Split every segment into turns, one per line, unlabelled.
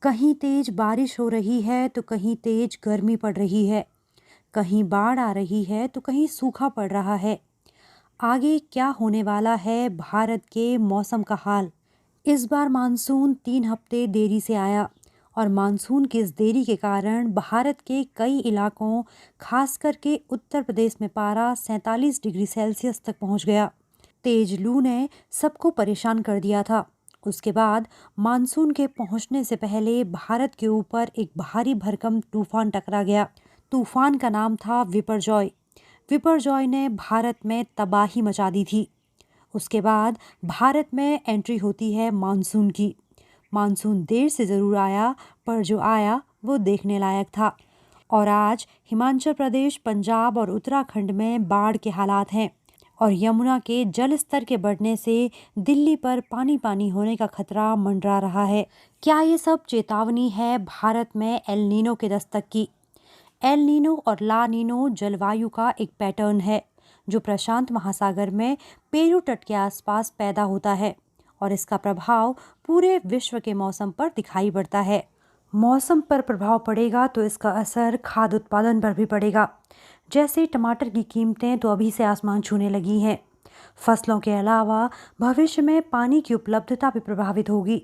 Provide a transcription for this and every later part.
कहीं तेज बारिश हो रही है तो कहीं तेज गर्मी पड़ रही है। कहीं बाढ़ आ रही है तो कहीं सूखा पड़ रहा है। आगे क्या होने वाला है भारत के मौसम का हाल। इस बार मानसून 3 हफ्ते देरी से आया और मानसून की इस देरी के कारण भारत के कई इलाकों, खास करके उत्तर प्रदेश में पारा 47 डिग्री सेल्सियस तक पहुंच गया। तेज लू ने सबको परेशान कर दिया था। उसके बाद मानसून के पहुंचने से पहले भारत के ऊपर एक भारी भरकम तूफान टकरा गया। तूफान का नाम था विपरजॉय। विपरजॉय ने भारत में तबाही मचा दी थी। उसके बाद भारत में एंट्री होती है मानसून की। मानसून देर से ज़रूर आया, पर जो आया वो देखने लायक था। और आज हिमाचल प्रदेश, पंजाब और उत्तराखंड में बाढ़ के हालात हैं और यमुना के जल स्तर के बढ़ने से दिल्ली पर पानी पानी होने का खतरा मंडरा रहा है। क्या ये सब चेतावनी है भारत में एल नीनो के दस्तक की? एल नीनो और ला नीनो जलवायु का एक पैटर्न है जो प्रशांत महासागर में पेरू तट के आसपास पैदा होता है और इसका प्रभाव पूरे विश्व के मौसम पर दिखाई पड़ता है। मौसम पर प्रभाव पड़ेगा तो इसका असर खाद्य उत्पादन पर भी पड़ेगा। जैसे टमाटर की कीमतें तो अभी से आसमान छूने लगी हैं। फसलों के अलावा भविष्य में पानी की उपलब्धता भी प्रभावित होगी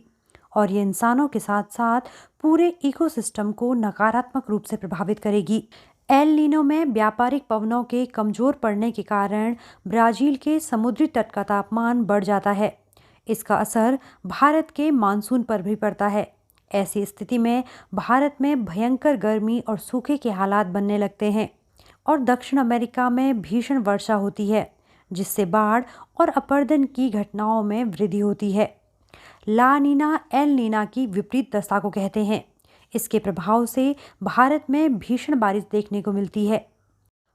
और ये इंसानों के साथ साथ पूरे इकोसिस्टम को नकारात्मक रूप से प्रभावित करेगी। एल नीनो में व्यापारिक पवनों के कमजोर पड़ने के कारण ब्राजील के समुद्री तट का तापमान बढ़ जाता है। इसका असर भारत के मानसून पर भी पड़ता है। ऐसी स्थिति में भारत में भयंकर गर्मी और सूखे के हालात बनने लगते हैं और दक्षिण अमेरिका में भीषण वर्षा होती है, जिससे बाढ़ और अपरदन की घटनाओं में वृद्धि होती है। ला नीना एल नीना की विपरीत दशा को कहते हैं। इसके प्रभाव से भारत में भीषण बारिश देखने को मिलती है।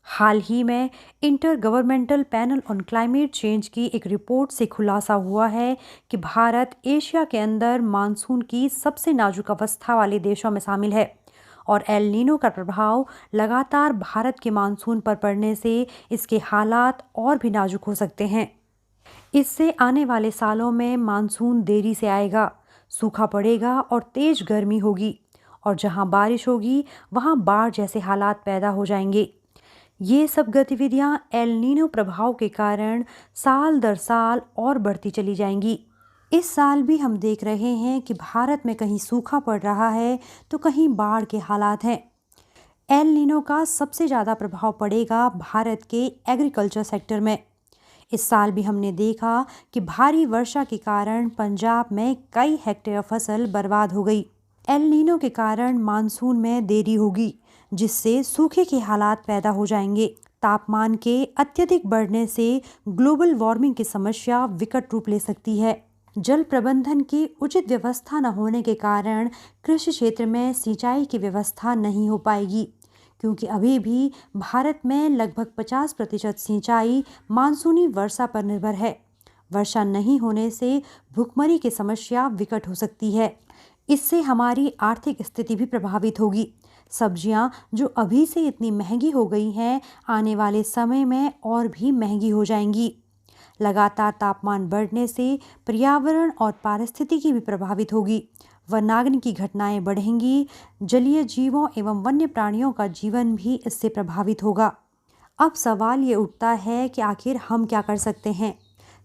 हाल ही में inter governmental panel on climate change की एक रिपोर्ट से खुलासा हुआ है कि भारत एशिया के अंदर मानसून की सबसे नाजुक अवस्था वाले देशों में शामिल है और एल नीनो का प्रभाव लगातार भारत के मानसून पर पड़ने से इसके हालात और भी नाजुक हो सकते हैं। इससे आने वाले सालों में मानसून देरी से आएगा, सूखा पड़ेगा और तेज गर्मी होगी और जहां बारिश होगी वहां बाढ़ जैसे हालात पैदा हो जाएंगे। ये सब गतिविधियां एल नीनो प्रभाव के कारण साल दर साल और बढ़ती चली जाएंगी। इस साल भी हम देख रहे हैं कि भारत में कहीं सूखा पड़ रहा है तो कहीं बाढ़ के हालात हैं। एल नीनो का सबसे ज़्यादा प्रभाव पड़ेगा भारत के एग्रीकल्चर सेक्टर में। इस साल भी हमने देखा कि भारी वर्षा के कारण पंजाब में कई हेक्टेयर फसल बर्बाद हो गई। एल नीनो के कारण मानसून में देरी होगी, जिससे सूखे के हालात पैदा हो जाएंगे। तापमान के अत्यधिक बढ़ने से ग्लोबल वार्मिंग की समस्या विकट रूप ले सकती है। जल प्रबंधन की उचित व्यवस्था न होने के कारण कृषि क्षेत्र में सिंचाई की व्यवस्था नहीं हो पाएगी, क्योंकि अभी भी भारत में लगभग 50% सिंचाई मानसूनी वर्षा पर निर्भर है। वर्षा नहीं होने से भूखमरी की समस्या विकट हो सकती है। इससे हमारी आर्थिक स्थिति भी प्रभावित होगी। सब्जियां जो अभी से इतनी महंगी हो गई हैं, आने वाले समय में और भी महंगी हो जाएंगी। लगातार तापमान बढ़ने से पर्यावरण और पारिस्थितिकी भी प्रभावित होगी। वनाग्नि की घटनाएं बढ़ेंगी। जलीय जीवों एवं वन्य प्राणियों का जीवन भी इससे प्रभावित होगा। अब सवाल ये उठता है कि आखिर हम क्या कर सकते हैं।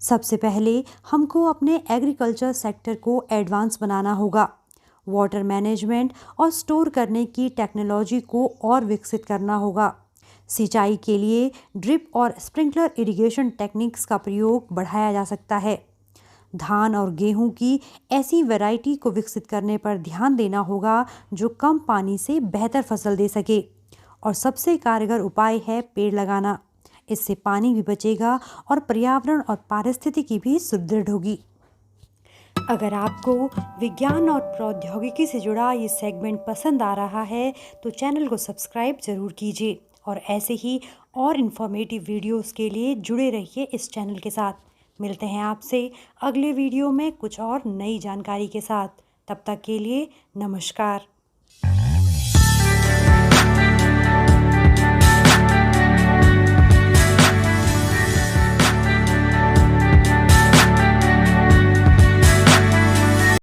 सबसे पहले हमको अपने एग्रीकल्चर सेक्टर को एडवांस बनाना होगा। वाटर मैनेजमेंट और स्टोर करने की टेक्नोलॉजी को और विकसित करना होगा। सिंचाई के लिए ड्रिप और स्प्रिंकलर इरिगेशन टेक्निक्स का प्रयोग बढ़ाया जा सकता है। धान और गेहूं की ऐसी वैरायटी को विकसित करने पर ध्यान देना होगा जो कम पानी से बेहतर फसल दे सके। और सबसे कारगर उपाय है पेड़ लगाना। इससे पानी भी बचेगा और पर्यावरण और पारिस्थितिकी भी सुदृढ़ होगी। अगर आपको विज्ञान और प्रौद्योगिकी से जुड़ा ये सेगमेंट पसंद आ रहा है तो चैनल को सब्सक्राइब ज़रूर कीजिए और ऐसे ही और इन्फॉर्मेटिव वीडियोस के लिए जुड़े रहिए इस चैनल के साथ। मिलते हैं आपसे अगले वीडियो में कुछ और नई जानकारी के साथ। तब तक के लिए नमस्कार।